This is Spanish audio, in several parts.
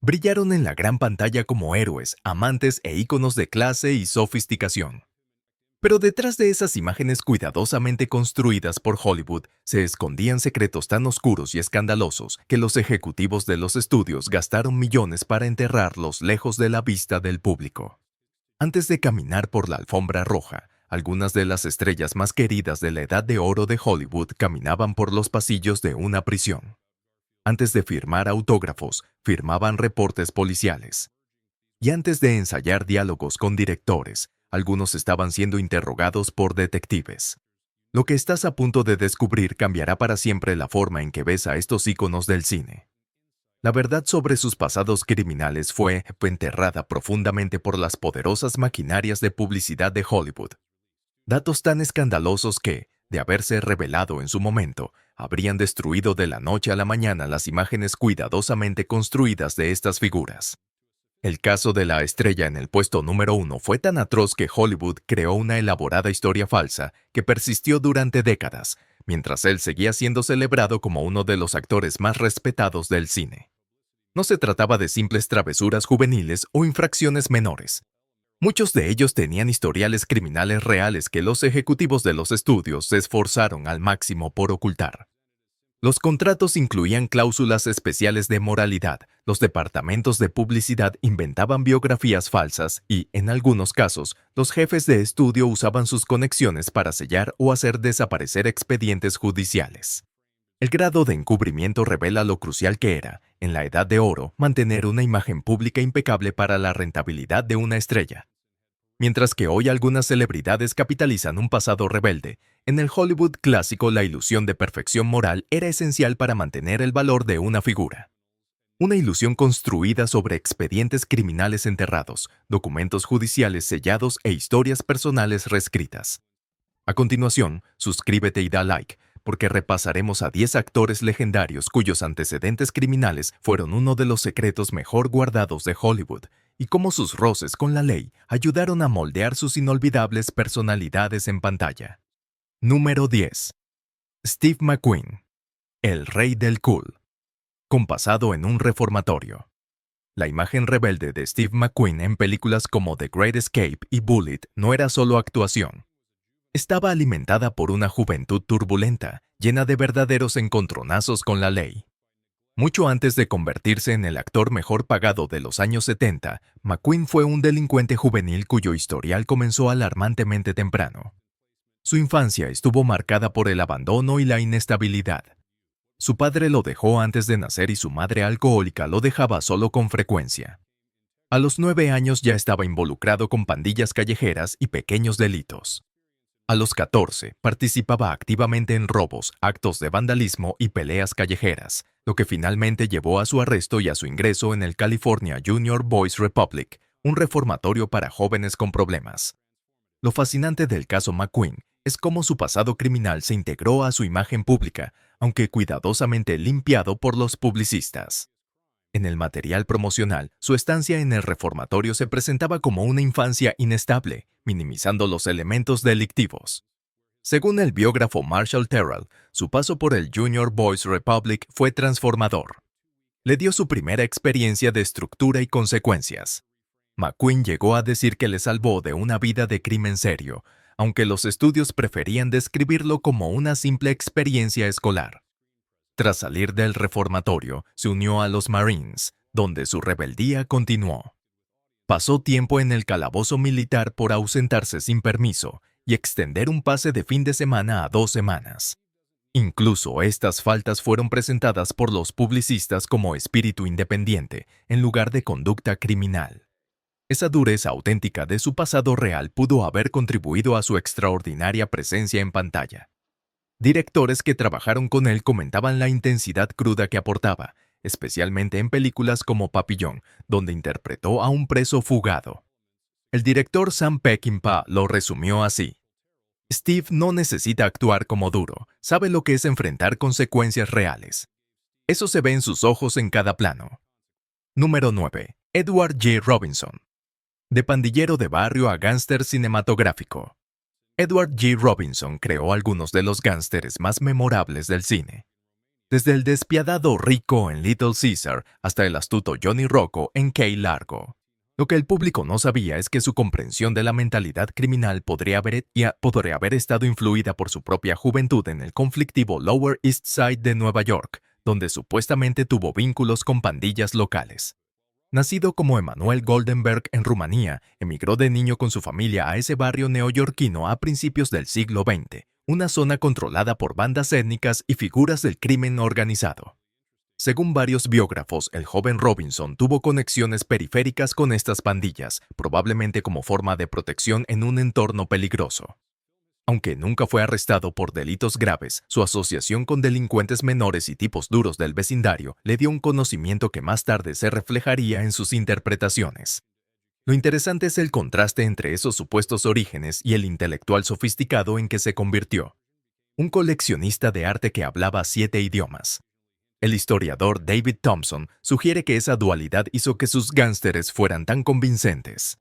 brillaron en la gran pantalla como héroes, amantes e íconos de clase y sofisticación. Pero detrás de esas imágenes cuidadosamente construidas por Hollywood se escondían secretos tan oscuros y escandalosos que los ejecutivos de los estudios gastaron millones para enterrarlos lejos de la vista del público. Antes de caminar por la alfombra roja, algunas de las estrellas más queridas de la Edad de Oro de Hollywood caminaban por los pasillos de una prisión. Antes de firmar autógrafos, firmaban reportes policiales. Y antes de ensayar diálogos con directores, algunos estaban siendo interrogados por detectives. Lo que estás a punto de descubrir cambiará para siempre la forma en que ves a estos íconos del cine. La verdad sobre sus pasados criminales fue enterrada profundamente por las poderosas maquinarias de publicidad de Hollywood. Datos tan escandalosos que, de haberse revelado en su momento, habrían destruido de la noche a la mañana las imágenes cuidadosamente construidas de estas figuras. El caso de la estrella en el puesto número 1 fue tan atroz que Hollywood creó una elaborada historia falsa que persistió durante décadas, mientras él seguía siendo celebrado como uno de los actores más respetados del cine. No se trataba de simples travesuras juveniles o infracciones menores. Muchos de ellos tenían historiales criminales reales que los ejecutivos de los estudios se esforzaron al máximo por ocultar. Los contratos incluían cláusulas especiales de moralidad, los departamentos de publicidad inventaban biografías falsas y, en algunos casos, los jefes de estudio usaban sus conexiones para sellar o hacer desaparecer expedientes judiciales. El grado de encubrimiento revela lo crucial que era, en la Edad de Oro, mantener una imagen pública impecable para la rentabilidad de una estrella. Mientras que hoy algunas celebridades capitalizan un pasado rebelde, en el Hollywood clásico la ilusión de perfección moral era esencial para mantener el valor de una figura. Una ilusión construida sobre expedientes criminales enterrados, documentos judiciales sellados e historias personales reescritas. A continuación, suscríbete y da like, porque repasaremos a 10 actores legendarios cuyos antecedentes criminales fueron uno de los secretos mejor guardados de Hollywood, y cómo sus roces con la ley ayudaron a moldear sus inolvidables personalidades en pantalla. Número 10. Steve McQueen, el rey del cool. Compasado en un reformatorio. La imagen rebelde de Steve McQueen en películas como The Great Escape y Bullitt no era solo actuación. Estaba alimentada por una juventud turbulenta, llena de verdaderos encontronazos con la ley. Mucho antes de convertirse en el actor mejor pagado de los años 70, McQueen fue un delincuente juvenil cuyo historial comenzó alarmantemente temprano. Su infancia estuvo marcada por el abandono y la inestabilidad. Su padre lo dejó antes de nacer y su madre alcohólica lo dejaba solo con frecuencia. A los 9 años ya estaba involucrado con pandillas callejeras y pequeños delitos. A los 14, participaba activamente en robos, actos de vandalismo y peleas callejeras, lo que finalmente llevó a su arresto y a su ingreso en el California Junior Boys Republic, un reformatorio para jóvenes con problemas. Lo fascinante del caso McQueen es cómo su pasado criminal se integró a su imagen pública, aunque cuidadosamente limpiado por los publicistas. En el material promocional, su estancia en el reformatorio se presentaba como una infancia inestable, minimizando los elementos delictivos. Según el biógrafo Marshall Terrell, su paso por el Junior Boys Republic fue transformador. Le dio su primera experiencia de estructura y consecuencias. McQueen llegó a decir que le salvó de una vida de crimen serio, aunque los estudios preferían describirlo como una simple experiencia escolar. Tras salir del reformatorio, se unió a los Marines, donde su rebeldía continuó. Pasó tiempo en el calabozo militar por ausentarse sin permiso y extender un pase de fin de semana a 2 semanas. Incluso estas faltas fueron presentadas por los publicistas como espíritu independiente, en lugar de conducta criminal. Esa dureza auténtica de su pasado real pudo haber contribuido a su extraordinaria presencia en pantalla. Directores que trabajaron con él comentaban la intensidad cruda que aportaba, especialmente en películas como Papillon, donde interpretó a un preso fugado. El director Sam Peckinpah lo resumió así: Steve no necesita actuar como duro, sabe lo que es enfrentar consecuencias reales. Eso se ve en sus ojos en cada plano. Número 9. Edward G. Robinson. De pandillero de barrio a gángster cinematográfico. Edward G. Robinson creó algunos de los gángsteres más memorables del cine. desde el despiadado Rico en Little Caesar hasta el astuto Johnny Rocco en Key Largo. Lo que el público no sabía es que su comprensión de la mentalidad criminal podría haber estado influida por su propia juventud en el conflictivo Lower East Side de Nueva York, donde supuestamente tuvo vínculos con pandillas locales. Nacido como Emanuel Goldenberg en Rumanía, emigró de niño con su familia a ese barrio neoyorquino a principios del siglo XX, una zona controlada por bandas étnicas y figuras del crimen organizado. Según varios biógrafos, el joven Robinson tuvo conexiones periféricas con estas pandillas, probablemente como forma de protección en un entorno peligroso. Aunque nunca fue arrestado por delitos graves, su asociación con delincuentes menores y tipos duros del vecindario le dio un conocimiento que más tarde se reflejaría en sus interpretaciones. Lo interesante es el contraste entre esos supuestos orígenes y el intelectual sofisticado en que se convirtió. Un coleccionista de arte que hablaba 7 idiomas. El historiador David Thompson sugiere que esa dualidad hizo que sus gánsteres fueran tan convincentes.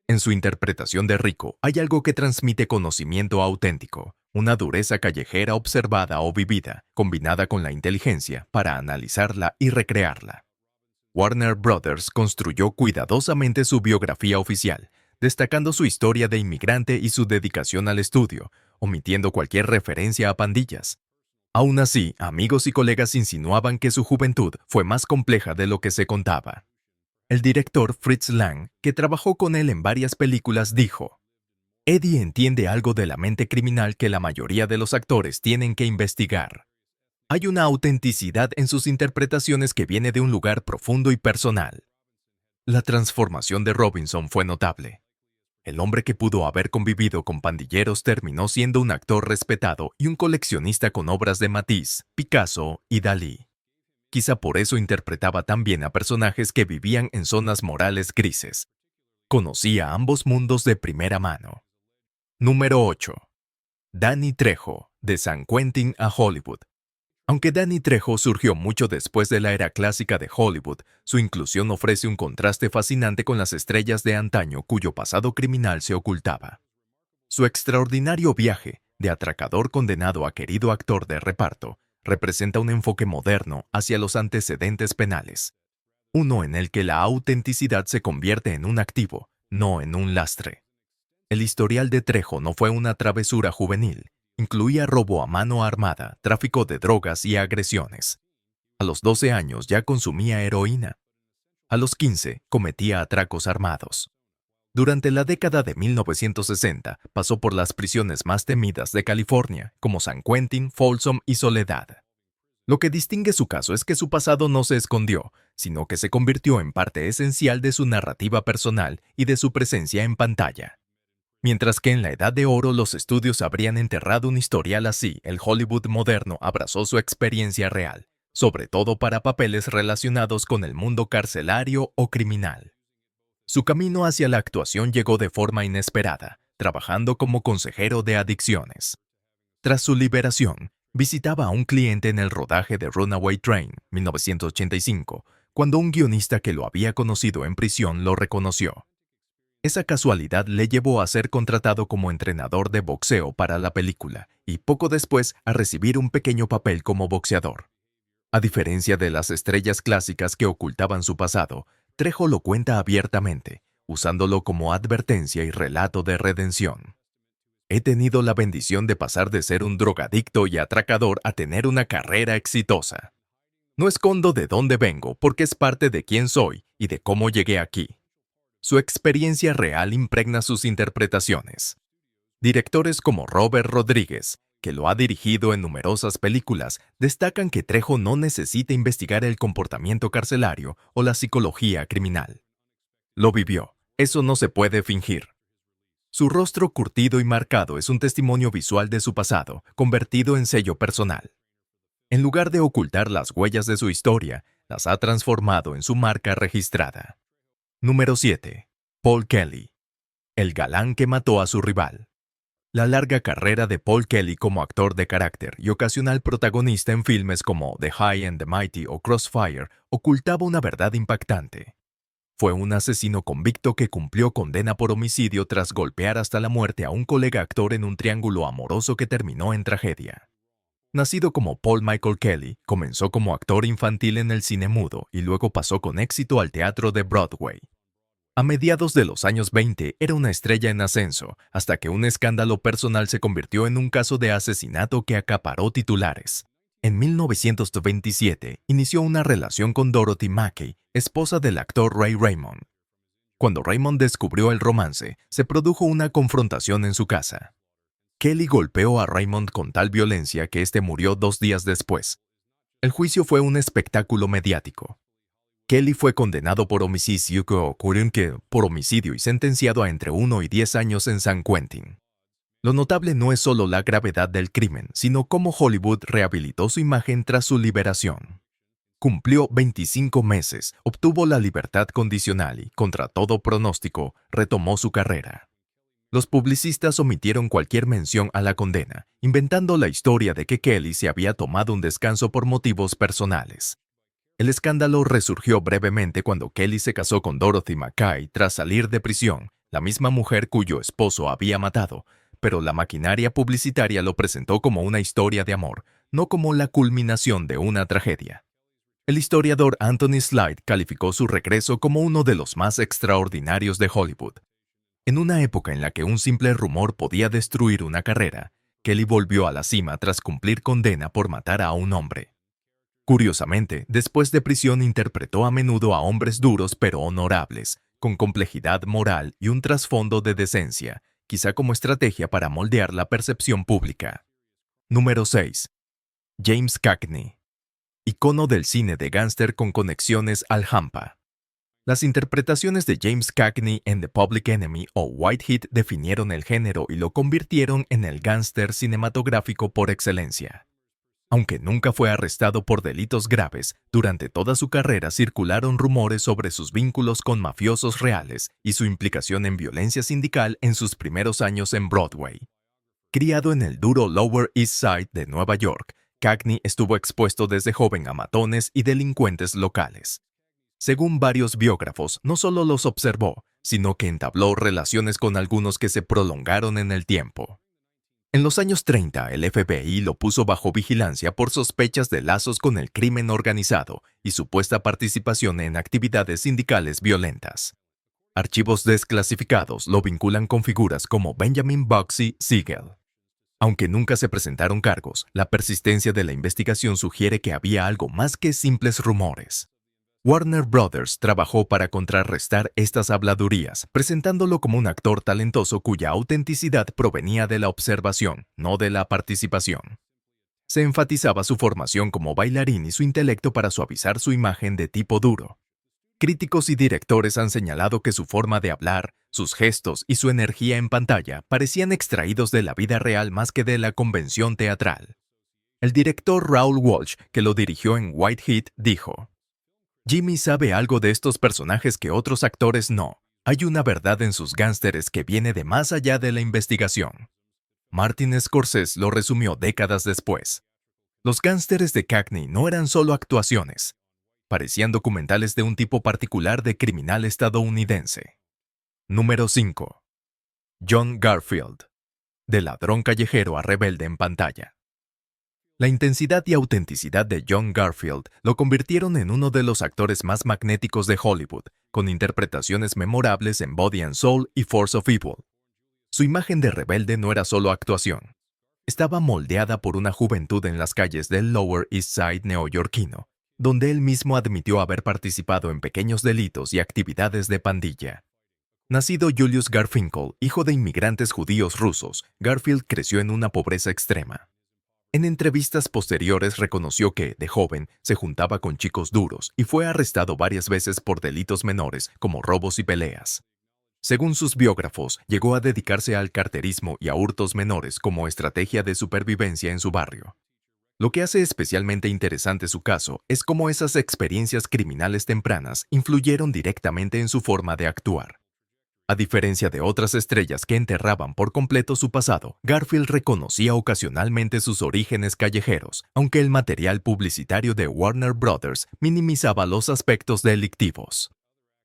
En su interpretación de Rico hay algo que transmite conocimiento auténtico, una dureza callejera observada o vivida, combinada con la inteligencia para analizarla y recrearla. Warner Brothers construyó cuidadosamente su biografía oficial, destacando su historia de inmigrante y su dedicación al estudio, omitiendo cualquier referencia a pandillas. Aún así, amigos y colegas insinuaban que su juventud fue más compleja de lo que se contaba. El director Fritz Lang, que trabajó con él en varias películas, dijo: Eddie entiende algo de la mente criminal que la mayoría de los actores tienen que investigar. Hay una autenticidad en sus interpretaciones que viene de un lugar profundo y personal. La transformación de Robinson fue notable. El hombre que pudo haber convivido con pandilleros terminó siendo un actor respetado y un coleccionista con obras de Matisse, Picasso y Dalí. Quizá por eso interpretaba tan bien a personajes que vivían en zonas morales grises. Conocía ambos mundos de primera mano. Número 8. Danny Trejo, de San Quentin a Hollywood. Aunque Danny Trejo surgió mucho después de la era clásica de Hollywood, su inclusión ofrece un contraste fascinante con las estrellas de antaño cuyo pasado criminal se ocultaba. Su extraordinario viaje, de atracador condenado a querido actor de reparto, representa un enfoque moderno hacia los antecedentes penales, uno en el que la autenticidad se convierte en un activo, no en un lastre. El historial de Trejo no fue una travesura juvenil. Incluía robo a mano armada, tráfico de drogas y agresiones. A los 12 años ya consumía heroína. A los 15 cometía atracos armados. Durante la década de 1960 pasó por las prisiones más temidas de California, como San Quentin, Folsom y Soledad. Lo que distingue su caso es que su pasado no se escondió, sino que se convirtió en parte esencial de su narrativa personal y de su presencia en pantalla. Mientras que en la Edad de Oro los estudios habrían enterrado un historial así, el Hollywood moderno abrazó su experiencia real, sobre todo para papeles relacionados con el mundo carcelario o criminal. Su camino hacia la actuación llegó de forma inesperada, trabajando como consejero de adicciones. Tras su liberación, visitaba a un cliente en el rodaje de Runaway Train, 1985, cuando un guionista que lo había conocido en prisión lo reconoció. Esa casualidad le llevó a ser contratado como entrenador de boxeo para la película y poco después a recibir un pequeño papel como boxeador. A diferencia de las estrellas clásicas que ocultaban su pasado, Trejo lo cuenta abiertamente, usándolo como advertencia y relato de redención. He tenido la bendición de pasar de ser un drogadicto y atracador a tener una carrera exitosa. No escondo de dónde vengo porque es parte de quién soy y de cómo llegué aquí. Su experiencia real impregna sus interpretaciones. Directores como Robert Rodríguez, que lo ha dirigido en numerosas películas, destacan que Trejo no necesita investigar el comportamiento carcelario o la psicología criminal. Lo vivió, eso no se puede fingir. Su rostro curtido y marcado es un testimonio visual de su pasado, convertido en sello personal. En lugar de ocultar las huellas de su historia, las ha transformado en su marca registrada. Número 7. Paul Kelly. El galán que mató a su rival. La larga carrera de Paul Kelly como actor de carácter y ocasional protagonista en filmes como The High and the Mighty o Crossfire ocultaba una verdad impactante. Fue un asesino convicto que cumplió condena por homicidio tras golpear hasta la muerte a un colega actor en un triángulo amoroso que terminó en tragedia. Nacido como Paul Michael Kelly, comenzó como actor infantil en el cine mudo y luego pasó con éxito al teatro de Broadway. A mediados de los años 20 era una estrella en ascenso, hasta que un escándalo personal se convirtió en un caso de asesinato que acaparó titulares. En 1927 inició una relación con Dorothy Mackey, esposa del actor Ray Raymond. Cuando Raymond descubrió el romance, se produjo una confrontación en su casa. Kelly golpeó a Raymond con tal violencia que éste murió 2 días después. El juicio fue un espectáculo mediático. Kelly fue condenado por homicidio y sentenciado a entre 1 y 10 años en San Quentin. Lo notable no es solo la gravedad del crimen, sino cómo Hollywood rehabilitó su imagen tras su liberación. Cumplió 25 meses, obtuvo la libertad condicional y, contra todo pronóstico, retomó su carrera. Los publicistas omitieron cualquier mención a la condena, inventando la historia de que Kelly se había tomado un descanso por motivos personales. El escándalo resurgió brevemente cuando Kelly se casó con Dorothy Mackay tras salir de prisión, la misma mujer cuyo esposo había matado, pero la maquinaria publicitaria lo presentó como una historia de amor, no como la culminación de una tragedia. El historiador Anthony Slide calificó su regreso como uno de los más extraordinarios de Hollywood. En una época en la que un simple rumor podía destruir una carrera, Kelly volvió a la cima tras cumplir condena por matar a un hombre. Curiosamente, después de prisión interpretó a menudo a hombres duros pero honorables, con complejidad moral y un trasfondo de decencia, quizá como estrategia para moldear la percepción pública. Número 6. James Cagney. Icono del cine de gángster con conexiones al hampa. Las interpretaciones de James Cagney en The Public Enemy o White Heat definieron el género y lo convirtieron en el gángster cinematográfico por excelencia. Aunque nunca fue arrestado por delitos graves, durante toda su carrera circularon rumores sobre sus vínculos con mafiosos reales y su implicación en violencia sindical en sus primeros años en Broadway. Criado en el duro Lower East Side de Nueva York, Cagney estuvo expuesto desde joven a matones y delincuentes locales. Según varios biógrafos, no solo los observó, sino que entabló relaciones con algunos que se prolongaron en el tiempo. En los años 30, el FBI lo puso bajo vigilancia por sospechas de lazos con el crimen organizado y supuesta participación en actividades sindicales violentas. Archivos desclasificados lo vinculan con figuras como Benjamin Bugsy Siegel. Aunque nunca se presentaron cargos, la persistencia de la investigación sugiere que había algo más que simples rumores. Warner Brothers trabajó para contrarrestar estas habladurías, presentándolo como un actor talentoso cuya autenticidad provenía de la observación, no de la participación. Se enfatizaba su formación como bailarín y su intelecto para suavizar su imagen de tipo duro. Críticos y directores han señalado que su forma de hablar, sus gestos y su energía en pantalla parecían extraídos de la vida real más que de la convención teatral. El director Raoul Walsh, que lo dirigió en White Heat, dijo: Jimmy sabe algo de estos personajes que otros actores no. Hay una verdad en sus gánsteres que viene de más allá de la investigación. Martin Scorsese lo resumió décadas después. Los gánsteres de Cagney no eran solo actuaciones. Parecían documentales de un tipo particular de criminal estadounidense. Número 5. John Garfield. De ladrón callejero a rebelde en pantalla. La intensidad y autenticidad de John Garfield lo convirtieron en uno de los actores más magnéticos de Hollywood, con interpretaciones memorables en Body and Soul y Force of Evil. Su imagen de rebelde no era solo actuación. Estaba moldeada por una juventud en las calles del Lower East Side neoyorquino, donde él mismo admitió haber participado en pequeños delitos y actividades de pandilla. Nacido Julius Garfinkel, hijo de inmigrantes judíos rusos, Garfield creció en una pobreza extrema. En entrevistas posteriores reconoció que, de joven, se juntaba con chicos duros y fue arrestado varias veces por delitos menores como robos y peleas. Según sus biógrafos, llegó a dedicarse al carterismo y a hurtos menores como estrategia de supervivencia en su barrio. Lo que hace especialmente interesante su caso es cómo esas experiencias criminales tempranas influyeron directamente en su forma de actuar. A diferencia de otras estrellas que enterraban por completo su pasado, Garfield reconocía ocasionalmente sus orígenes callejeros, aunque el material publicitario de Warner Brothers minimizaba los aspectos delictivos.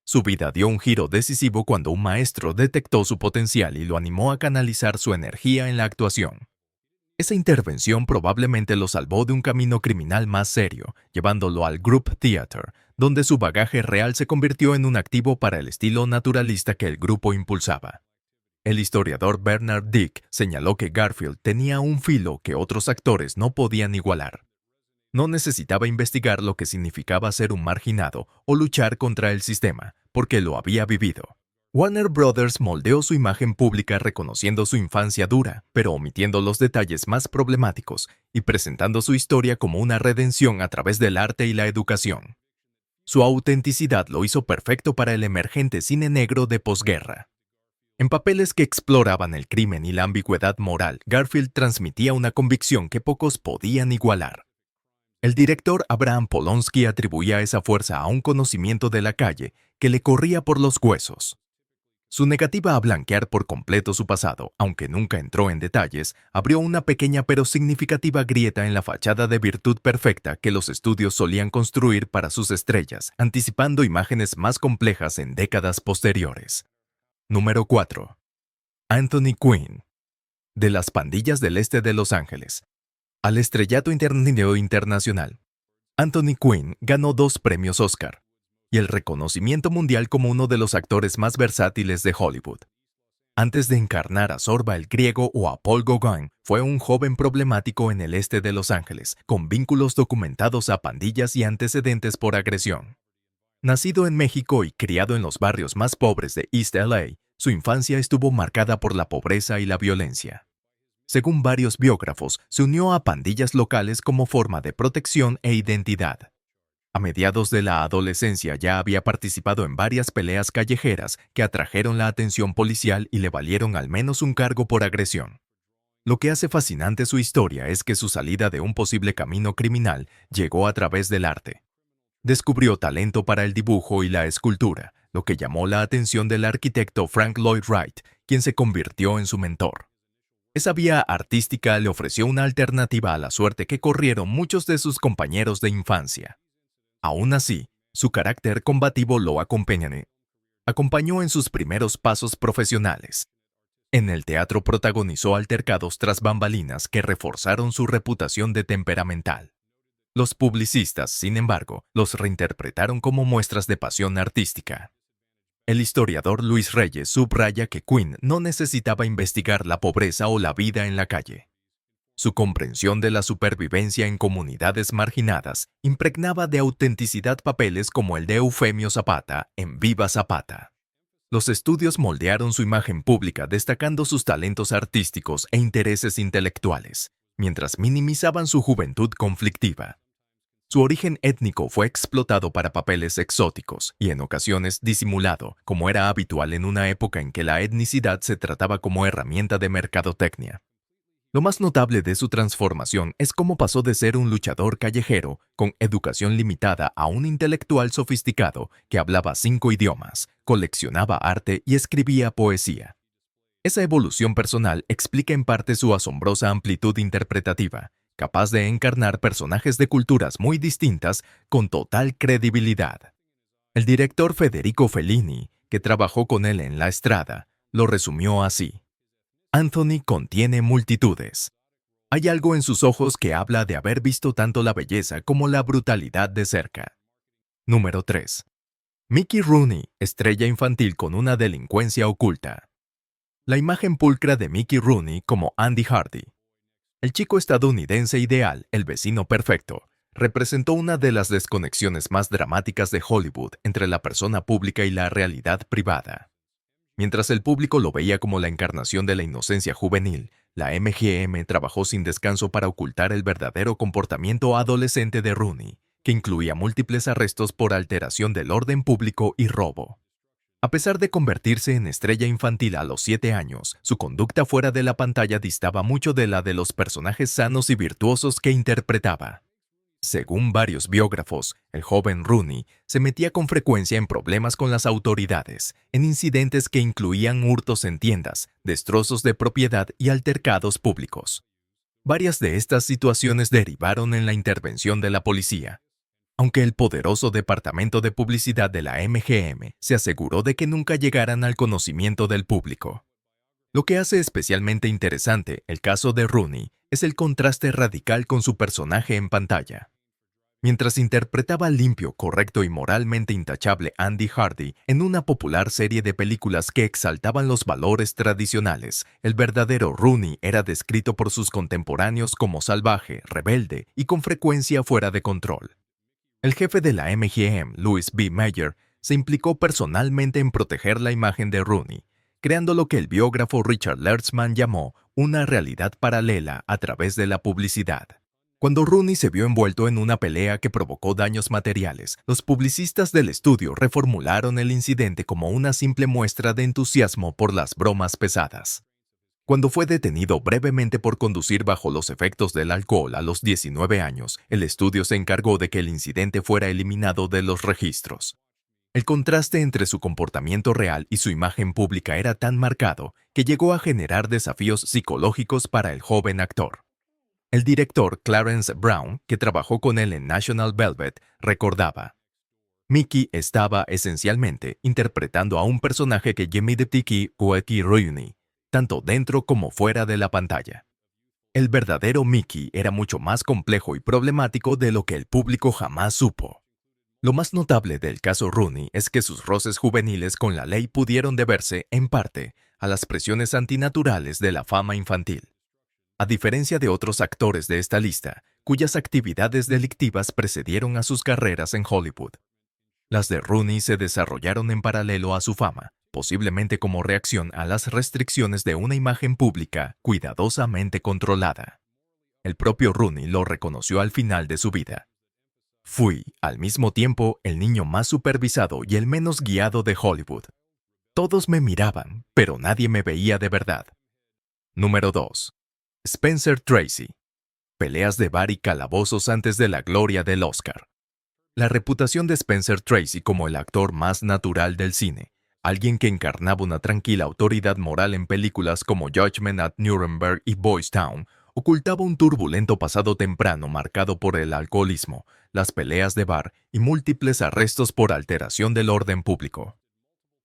Su vida dio un giro decisivo cuando un maestro detectó su potencial y lo animó a canalizar su energía en la actuación. Esa intervención probablemente lo salvó de un camino criminal más serio, llevándolo al Group Theater, donde su bagaje real se convirtió en un activo para el estilo naturalista que el grupo impulsaba. El historiador Bernard Dick señaló que Garfield tenía un filo que otros actores no podían igualar. No necesitaba investigar lo que significaba ser un marginado o luchar contra el sistema, porque lo había vivido. Warner Brothers moldeó su imagen pública reconociendo su infancia dura, pero omitiendo los detalles más problemáticos y presentando su historia como una redención a través del arte y la educación. Su autenticidad lo hizo perfecto para el emergente cine negro de posguerra. En papeles que exploraban el crimen y la ambigüedad moral, Garfield transmitía una convicción que pocos podían igualar. El director Abraham Polonsky atribuía esa fuerza a un conocimiento de la calle que le corría por los huesos. Su negativa a blanquear por completo su pasado, aunque nunca entró en detalles, abrió una pequeña pero significativa grieta en la fachada de virtud perfecta que los estudios solían construir para sus estrellas, anticipando imágenes más complejas en décadas posteriores. Número 4. Anthony Quinn. De las pandillas del este de Los Ángeles al estrellato internacional. Anthony Quinn ganó 2 premios Oscar y el reconocimiento mundial como uno de los actores más versátiles de Hollywood. Antes de encarnar a Zorba el Griego o a Paul Gauguin, fue un joven problemático en el este de Los Ángeles, con vínculos documentados a pandillas y antecedentes por agresión. Nacido en México y criado en los barrios más pobres de East LA, su infancia estuvo marcada por la pobreza y la violencia. Según varios biógrafos, se unió a pandillas locales como forma de protección e identidad. A mediados de la adolescencia ya había participado en varias peleas callejeras que atrajeron la atención policial y le valieron al menos un cargo por agresión. Lo que hace fascinante su historia es que su salida de un posible camino criminal llegó a través del arte. Descubrió talento para el dibujo y la escultura, lo que llamó la atención del arquitecto Frank Lloyd Wright, quien se convirtió en su mentor. Esa vía artística le ofreció una alternativa a la suerte que corrieron muchos de sus compañeros de infancia. Aún así, su carácter combativo lo acompañó en sus primeros pasos profesionales. En el teatro protagonizó altercados tras bambalinas que reforzaron su reputación de temperamental. Los publicistas, sin embargo, los reinterpretaron como muestras de pasión artística. El historiador Luis Reyes subraya que Quinn no necesitaba investigar la pobreza o la vida en la calle. Su comprensión de la supervivencia en comunidades marginadas impregnaba de autenticidad papeles como el de Eufemio Zapata en Viva Zapata. Los estudios moldearon su imagen pública destacando sus talentos artísticos e intereses intelectuales, mientras minimizaban su juventud conflictiva. Su origen étnico fue explotado para papeles exóticos y en ocasiones disimulado, como era habitual en una época en que la etnicidad se trataba como herramienta de mercadotecnia. Lo más notable de su transformación es cómo pasó de ser un luchador callejero con educación limitada a un intelectual sofisticado que hablaba 5 idiomas, coleccionaba arte y escribía poesía. Esa evolución personal explica en parte su asombrosa amplitud interpretativa, capaz de encarnar personajes de culturas muy distintas con total credibilidad. El director Federico Fellini, que trabajó con él en La Estrada, lo resumió así. Anthony contiene multitudes. Hay algo en sus ojos que habla de haber visto tanto la belleza como la brutalidad de cerca. Número 3. Mickey Rooney, estrella infantil con una delincuencia oculta. La imagen pulcra de Mickey Rooney como Andy Hardy. El chico estadounidense ideal, el vecino perfecto, representó una de las desconexiones más dramáticas de Hollywood entre la persona pública y la realidad privada. Mientras el público lo veía como la encarnación de la inocencia juvenil, la MGM trabajó sin descanso para ocultar el verdadero comportamiento adolescente de Rooney, que incluía múltiples arrestos por alteración del orden público y robo. A pesar de convertirse en estrella infantil a los 7 años, su conducta fuera de la pantalla distaba mucho de la de los personajes sanos y virtuosos que interpretaba. Según varios biógrafos, el joven Rooney se metía con frecuencia en problemas con las autoridades, en incidentes que incluían hurtos en tiendas, destrozos de propiedad y altercados públicos. Varias de estas situaciones derivaron en la intervención de la policía, aunque el poderoso departamento de publicidad de la MGM se aseguró de que nunca llegaran al conocimiento del público. Lo que hace especialmente interesante el caso de Rooney es el contraste radical con su personaje en pantalla. Mientras interpretaba al limpio, correcto y moralmente intachable Andy Hardy en una popular serie de películas que exaltaban los valores tradicionales, el verdadero Rooney era descrito por sus contemporáneos como salvaje, rebelde y con frecuencia fuera de control. El jefe de la MGM, Louis B. Mayer, se implicó personalmente en proteger la imagen de Rooney, creando lo que el biógrafo Richard Lertzman llamó una realidad paralela a través de la publicidad. Cuando Rooney se vio envuelto en una pelea que provocó daños materiales, los publicistas del estudio reformularon el incidente como una simple muestra de entusiasmo por las bromas pesadas. Cuando fue detenido brevemente por conducir bajo los efectos del alcohol a los 19 años, el estudio se encargó de que el incidente fuera eliminado de los registros. El contraste entre su comportamiento real y su imagen pública era tan marcado que llegó a generar desafíos psicológicos para el joven actor. El director Clarence Brown, que trabajó con él en National Velvet, recordaba: Mickey estaba esencialmente interpretando a un personaje que Jimmy Deptiki Ueki Rooney, tanto dentro como fuera de la pantalla. El verdadero Mickey era mucho más complejo y problemático de lo que el público jamás supo. Lo más notable del caso Rooney es que sus roces juveniles con la ley pudieron deberse, en parte, a las presiones antinaturales de la fama infantil. A diferencia de otros actores de esta lista, cuyas actividades delictivas precedieron a sus carreras en Hollywood, las de Rooney se desarrollaron en paralelo a su fama, posiblemente como reacción a las restricciones de una imagen pública cuidadosamente controlada. El propio Rooney lo reconoció al final de su vida. Fui, al mismo tiempo, el niño más supervisado y el menos guiado de Hollywood. Todos me miraban, pero nadie me veía de verdad. Número 2. Spencer Tracy. Peleas de bar y calabozos antes de la gloria del Oscar. La reputación de Spencer Tracy como el actor más natural del cine, alguien que encarnaba una tranquila autoridad moral en películas como Judgment at Nuremberg y Boys Town, ocultaba un turbulento pasado temprano marcado por el alcoholismo, las peleas de bar y múltiples arrestos por alteración del orden público.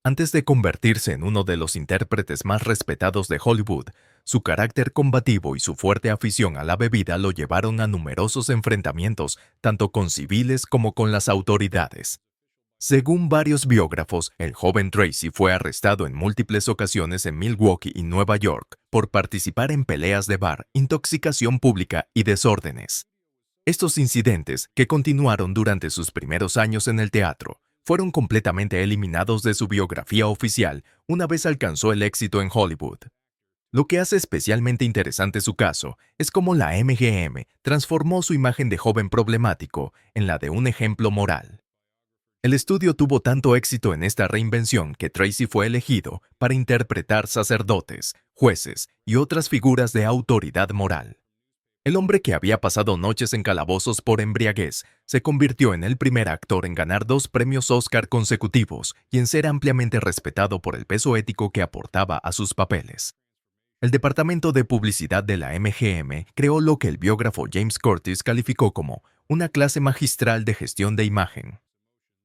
Antes de convertirse en uno de los intérpretes más respetados de Hollywood, su carácter combativo y su fuerte afición a la bebida lo llevaron a numerosos enfrentamientos, tanto con civiles como con las autoridades. Según varios biógrafos, el joven Tracy fue arrestado en múltiples ocasiones en Milwaukee y Nueva York por participar en peleas de bar, intoxicación pública y desórdenes. Estos incidentes, que continuaron durante sus primeros años en el teatro, fueron completamente eliminados de su biografía oficial una vez alcanzó el éxito en Hollywood. Lo que hace especialmente interesante su caso es cómo la MGM transformó su imagen de joven problemático en la de un ejemplo moral. El estudio tuvo tanto éxito en esta reinvención que Tracy fue elegido para interpretar sacerdotes, jueces y otras figuras de autoridad moral. El hombre que había pasado noches en calabozos por embriaguez se convirtió en el primer actor en ganar 2 premios Oscar consecutivos y en ser ampliamente respetado por el peso ético que aportaba a sus papeles. El departamento de publicidad de la MGM creó lo que el biógrafo James Curtis calificó como una clase magistral de gestión de imagen,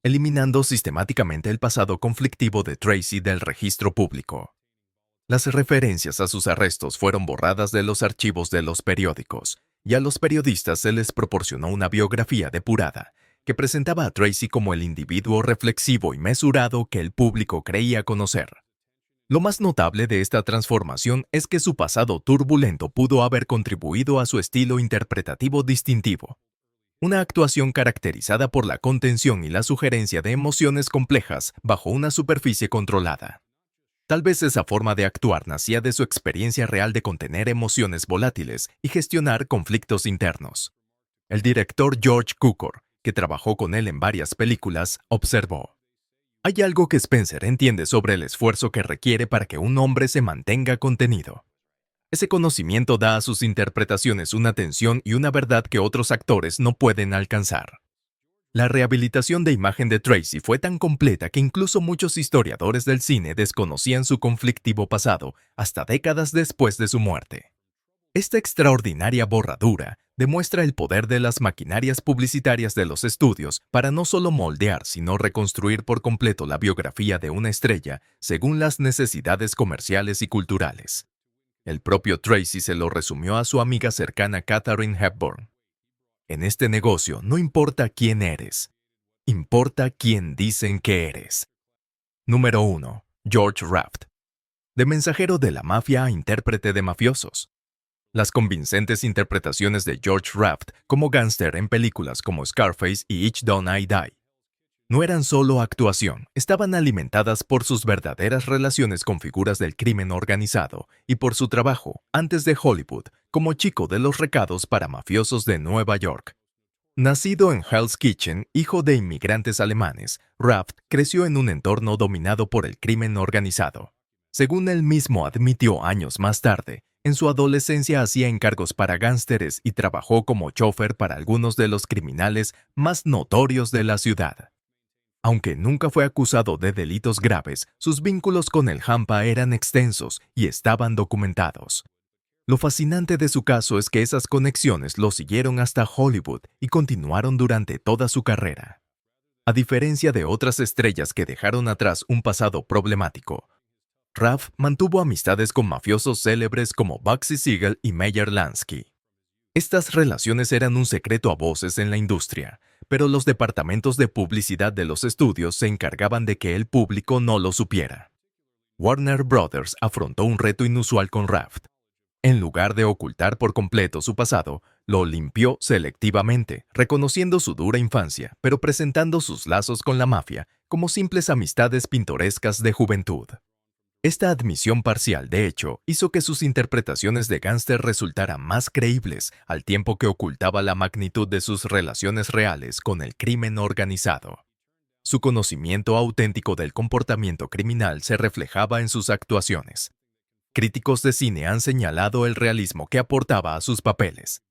eliminando sistemáticamente el pasado conflictivo de Tracy del registro público. Las referencias a sus arrestos fueron borradas de los archivos de los periódicos, y a los periodistas se les proporcionó una biografía depurada, que presentaba a Tracy como el individuo reflexivo y mesurado que el público creía conocer. Lo más notable de esta transformación es que su pasado turbulento pudo haber contribuido a su estilo interpretativo distintivo. Una actuación caracterizada por la contención y la sugerencia de emociones complejas bajo una superficie controlada. Tal vez esa forma de actuar nacía de su experiencia real de contener emociones volátiles y gestionar conflictos internos. El director George Cukor, que trabajó con él en varias películas, observó: hay algo que Spencer entiende sobre el esfuerzo que requiere para que un hombre se mantenga contenido. Ese conocimiento da a sus interpretaciones una tensión y una verdad que otros actores no pueden alcanzar. La rehabilitación de imagen de Tracy fue tan completa que incluso muchos historiadores del cine desconocían su conflictivo pasado hasta décadas después de su muerte. Esta extraordinaria borradura demuestra el poder de las maquinarias publicitarias de los estudios para no solo moldear, sino reconstruir por completo la biografía de una estrella según las necesidades comerciales y culturales. El propio Tracy se lo resumió a su amiga cercana Katharine Hepburn. En este negocio no importa quién eres, importa quién dicen que eres. Número 1. George Raft. De mensajero de la mafia a intérprete de mafiosos. Las convincentes interpretaciones de George Raft como gángster en películas como Scarface y Each Don't I Die no eran solo actuación, estaban alimentadas por sus verdaderas relaciones con figuras del crimen organizado y por su trabajo, antes de Hollywood, como chico de los recados para mafiosos de Nueva York. Nacido en Hell's Kitchen, hijo de inmigrantes alemanes, Raft creció en un entorno dominado por el crimen organizado. Según él mismo admitió años más tarde, en su adolescencia hacía encargos para gángsteres y trabajó como chofer para algunos de los criminales más notorios de la ciudad. Aunque nunca fue acusado de delitos graves, sus vínculos con el Hampa eran extensos y estaban documentados. Lo fascinante de su caso es que esas conexiones lo siguieron hasta Hollywood y continuaron durante toda su carrera. A diferencia de otras estrellas que dejaron atrás un pasado problemático, Raft mantuvo amistades con mafiosos célebres como Bugsy Siegel y Meyer Lansky. Estas relaciones eran un secreto a voces en la industria, pero los departamentos de publicidad de los estudios se encargaban de que el público no lo supiera. Warner Brothers afrontó un reto inusual con Raft. En lugar de ocultar por completo su pasado, lo limpió selectivamente, reconociendo su dura infancia, pero presentando sus lazos con la mafia como simples amistades pintorescas de juventud. Esta admisión parcial, de hecho, hizo que sus interpretaciones de gángster resultaran más creíbles, al tiempo que ocultaba la magnitud de sus relaciones reales con el crimen organizado. Su conocimiento auténtico del comportamiento criminal se reflejaba en sus actuaciones. Críticos de cine han señalado el realismo que aportaba a sus papeles.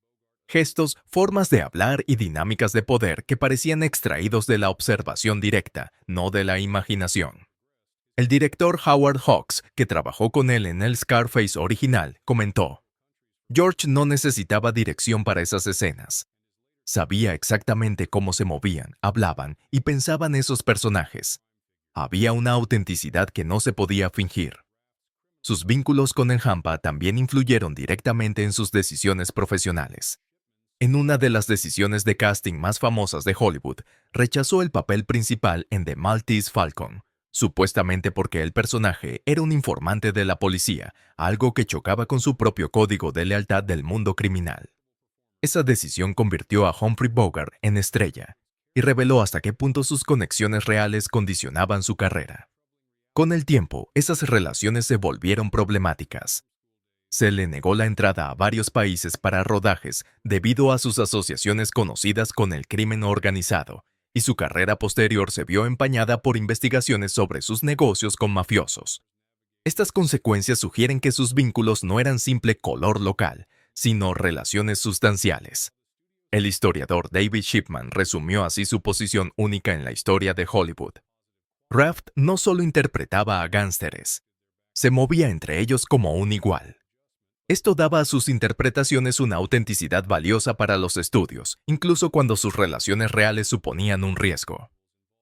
Gestos, formas de hablar y dinámicas de poder que parecían extraídos de la observación directa, no de la imaginación. El director Howard Hawks, que trabajó con él en el Scarface original, comentó: George no necesitaba dirección para esas escenas. Sabía exactamente cómo se movían, hablaban y pensaban esos personajes. Había una autenticidad que no se podía fingir. Sus vínculos con el Hampa también influyeron directamente en sus decisiones profesionales. En una de las decisiones de casting más famosas de Hollywood, rechazó el papel principal en The Maltese Falcon, supuestamente porque el personaje era un informante de la policía, algo que chocaba con su propio código de lealtad del mundo criminal. Esa decisión convirtió a Humphrey Bogart en estrella y reveló hasta qué punto sus conexiones reales condicionaban su carrera. Con el tiempo, esas relaciones se volvieron problemáticas. Se le negó la entrada a varios países para rodajes debido a sus asociaciones conocidas con el crimen organizado, y su carrera posterior se vio empañada por investigaciones sobre sus negocios con mafiosos. Estas consecuencias sugieren que sus vínculos no eran simple color local, sino relaciones sustanciales. El historiador David Shipman resumió así su posición única en la historia de Hollywood. Raft no solo interpretaba a gángsteres, se movía entre ellos como un igual. Esto daba a sus interpretaciones una autenticidad valiosa para los estudios, incluso cuando sus relaciones reales suponían un riesgo.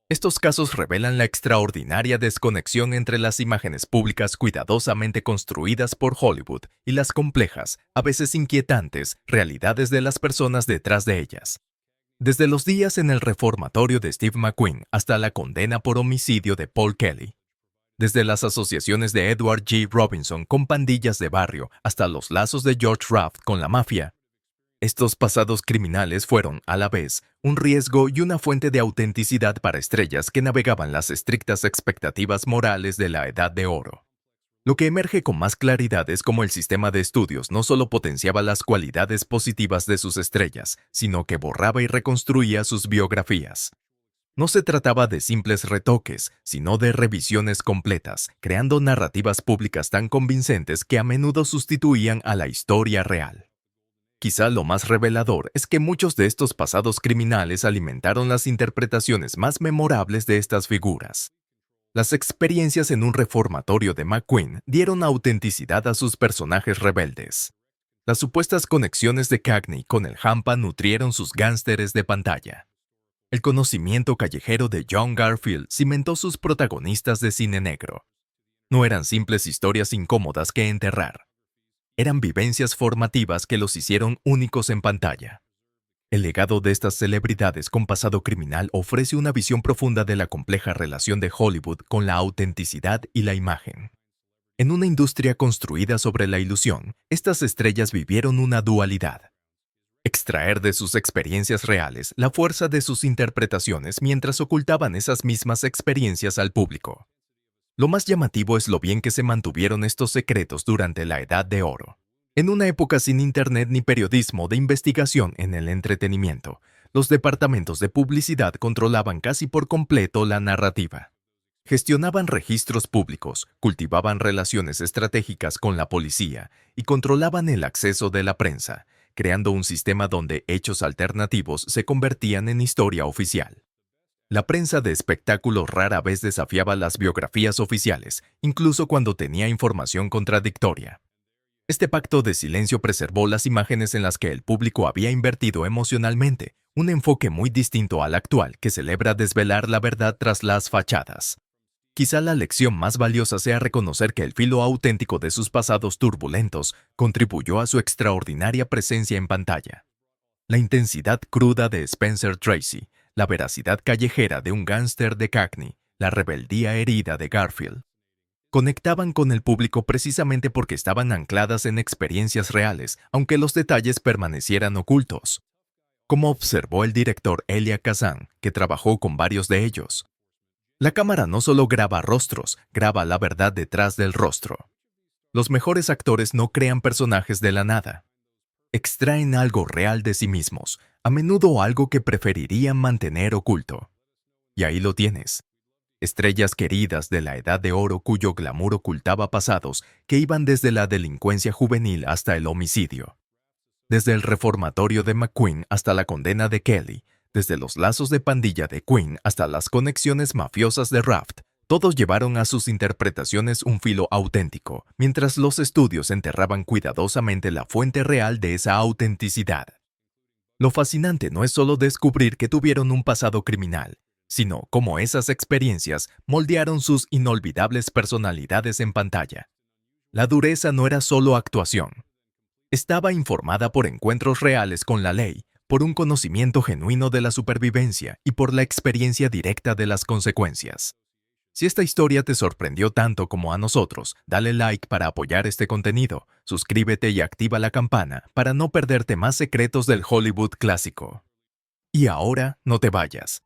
Estos casos revelan la extraordinaria desconexión entre las imágenes públicas cuidadosamente construidas por Hollywood y las complejas, a veces inquietantes, realidades de las personas detrás de ellas. Desde los días en el reformatorio de Steve McQueen hasta la condena por homicidio de Paul Kelly. Desde las asociaciones de Edward G. Robinson con pandillas de barrio hasta los lazos de George Raft con la mafia. Estos pasados criminales fueron, a la vez, un riesgo y una fuente de autenticidad para estrellas que navegaban las estrictas expectativas morales de la Edad de Oro. Lo que emerge con más claridad es cómo el sistema de estudios no solo potenciaba las cualidades positivas de sus estrellas, sino que borraba y reconstruía sus biografías. No se trataba de simples retoques, sino de revisiones completas, creando narrativas públicas tan convincentes que a menudo sustituían a la historia real. Quizá lo más revelador es que muchos de estos pasados criminales alimentaron las interpretaciones más memorables de estas figuras. Las experiencias en un reformatorio de McQueen dieron autenticidad a sus personajes rebeldes. Las supuestas conexiones de Cagney con el Hampa nutrieron sus gánsteres de pantalla. El conocimiento callejero de John Garfield cimentó sus protagonistas de cine negro. No eran simples historias incómodas que enterrar. Eran vivencias formativas que los hicieron únicos en pantalla. El legado de estas celebridades con pasado criminal ofrece una visión profunda de la compleja relación de Hollywood con la autenticidad y la imagen. En una industria construida sobre la ilusión, estas estrellas vivieron una dualidad. Extraer de sus experiencias reales la fuerza de sus interpretaciones mientras ocultaban esas mismas experiencias al público. Lo más llamativo es lo bien que se mantuvieron estos secretos durante la Edad de Oro. En una época sin internet ni periodismo de investigación en el entretenimiento, los departamentos de publicidad controlaban casi por completo la narrativa. Gestionaban registros públicos, cultivaban relaciones estratégicas con la policía y controlaban el acceso de la prensa, creando un sistema donde hechos alternativos se convertían en historia oficial. La prensa de espectáculos rara vez desafiaba las biografías oficiales, incluso cuando tenía información contradictoria. Este pacto de silencio preservó las imágenes en las que el público había invertido emocionalmente, un enfoque muy distinto al actual que celebra desvelar la verdad tras las fachadas. Quizá la lección más valiosa sea reconocer que el filo auténtico de sus pasados turbulentos contribuyó a su extraordinaria presencia en pantalla. La intensidad cruda de Spencer Tracy, la veracidad callejera de un gángster de Cagney, la rebeldía herida de Garfield, conectaban con el público precisamente porque estaban ancladas en experiencias reales, aunque los detalles permanecieran ocultos. Como observó el director Elia Kazan, que trabajó con varios de ellos, la cámara no solo graba rostros, graba la verdad detrás del rostro. Los mejores actores no crean personajes de la nada. Extraen algo real de sí mismos, a menudo algo que preferirían mantener oculto. Y ahí lo tienes. Estrellas queridas de la Edad de Oro cuyo glamour ocultaba pasados que iban desde la delincuencia juvenil hasta el homicidio. Desde el reformatorio de McQueen hasta la condena de Kelly, desde los lazos de pandilla de Quinn hasta las conexiones mafiosas de Raft, todos llevaron a sus interpretaciones un filo auténtico, mientras los estudios enterraban cuidadosamente la fuente real de esa autenticidad. Lo fascinante no es solo descubrir que tuvieron un pasado criminal, sino cómo esas experiencias moldearon sus inolvidables personalidades en pantalla. La dureza no era solo actuación. Estaba informada por encuentros reales con la ley, por un conocimiento genuino de la supervivencia y por la experiencia directa de las consecuencias. Si esta historia te sorprendió tanto como a nosotros, dale like para apoyar este contenido, suscríbete y activa la campana para no perderte más secretos del Hollywood clásico. Y ahora, no te vayas.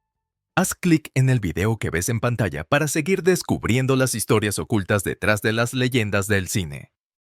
Haz clic en el video que ves en pantalla para seguir descubriendo las historias ocultas detrás de las leyendas del cine.